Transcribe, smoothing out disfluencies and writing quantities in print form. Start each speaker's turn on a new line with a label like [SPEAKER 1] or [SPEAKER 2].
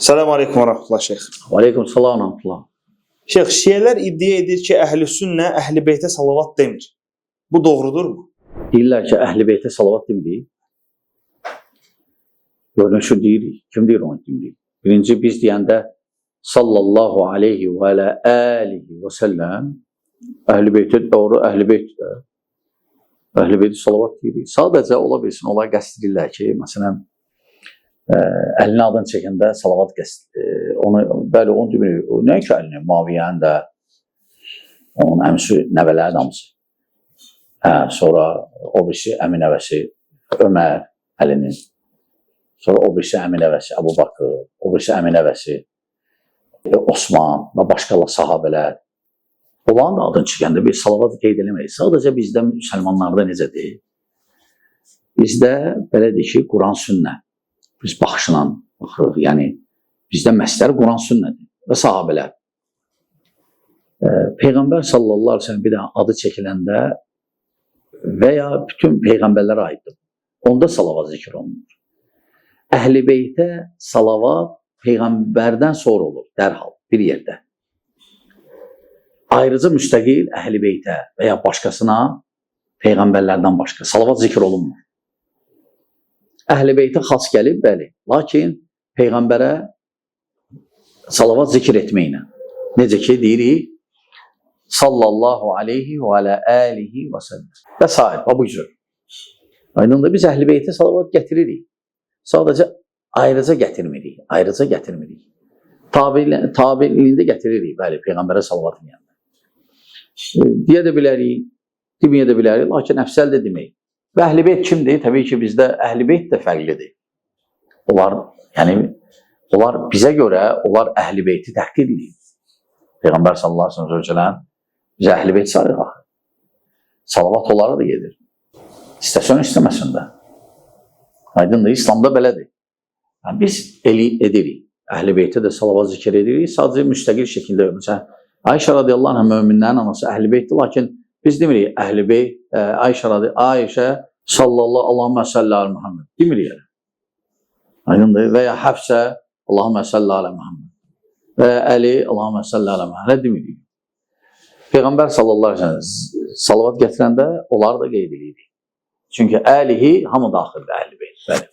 [SPEAKER 1] Selamun Aleyküm ve Rahmetullah Şeyh.
[SPEAKER 2] Aleyküm salam və rəhmətullah.
[SPEAKER 1] Şeyh, Şiələr iddia edir ki, Əhl-i Sünnə Əhl-i Beytə salavat demir. Bu doğrudurmu?
[SPEAKER 2] Deyirlər ki, Əhl-i Beytə salavat demirik. Görünüşü deyirik. Kim deyir onu demirik? Birinci biz deyəndə sallallahu aleyhi və alə alihi və səlləm Əhl-i Beytə doğru, Əhl-i Beytə Əhl-i Beytə salavat deyirik. Sadəcə ola bilsin, onlar qəsd edirlər ki, məsələn, əlini adını çəkəndə salavat qəsd bəli, onu demirik. Nə ki, əlini, Maviyyənin də, onun əmsi, nəvələri damısı. Sonra o birisi əmin nəvəsi Ömər əlinin, sonra o birisi əmin nəvəsi Əbu Bakır, o birisi əmin nəvəsi Osman və başqalar sahabələr. Onların da adını çəkəndə bir salavat qeyd eləməyik. Sadəcə bizdə müsəlmanlarda necədir? Bizdə belədir ki, Quran sünnə. Biz baxışla baxırıq. Yəni, bizdə məsələ Quran sünnədir və sahabələr. Peyğəmbər sallallahu aleyhi ve sellem bir də adı çəkiləndə və ya bütün peyğəmbərlərə aiddir. Onda salavat zikr olunur. Əhl-i Beytə salavat peyğəmbərdən sonra olur, dərhal, bir yerdə. Ayrıca müstəqil Əhl-i Beytə və ya başqasına peyğəmbərlərdən başqa salavat zikr olunmur. Əhl-i Beytə xas gəlib, bəli. Lakin peyğəmbərə salavat zikr etməklə. Necə ki, deyirik, sallallahu aleyhi və alə alihi və səlləm. Və s. Bu cür. Aydındır, biz Əhl-i Beytə salavat gətiririk. Sadəcə ayrıca gətirmirik. Ayrıca gətirmirik. Tabiiliyində gətiririk, bəli, peyğəmbərə salavat edəndə. Deyə də bilərik, deməyə də bilərik, lakin əfsəl də demək. Və Əhl-i Beyt kimdir? Təbii ki, bizdə Əhl-i Beyt də fərqlidir. Onlar bizə görə, onlar Əhl-i Beyti təhqir edir. Peyğəmbər sallallahu aleyhi ve sellem bizə Əhl-i Beyt sayırıq axı. Salavat onlara da gedir. İstəsən, istəməsin də. Aydındır, İslamda belədir. Yəni, biz edirik. Əhl-i Beytə də salavat zikr edirik. Sadəcə müstəqil şəkildə. Məsələn, Ayşə radiyallahu anh möminlərin anası Əhl-i Beytdir. Lakin biz demirik Əhl-i Beyt, Ayşə sallallahu Allahümmə səllə alə Muhammed. Demirik yəni. Aydındır. Və ya Həfsə Allahümmə səllə alə Muhammed. Və ya Əli Allahümmə səllə alə Muhammed. Nə demirik? Peyğəmbər sallallahu aleyhi ve sellem salavat gətirəndə onları da qeyd edirik. Çünki əlihi hamı daxildir Əhl-i Beyt. Bəli.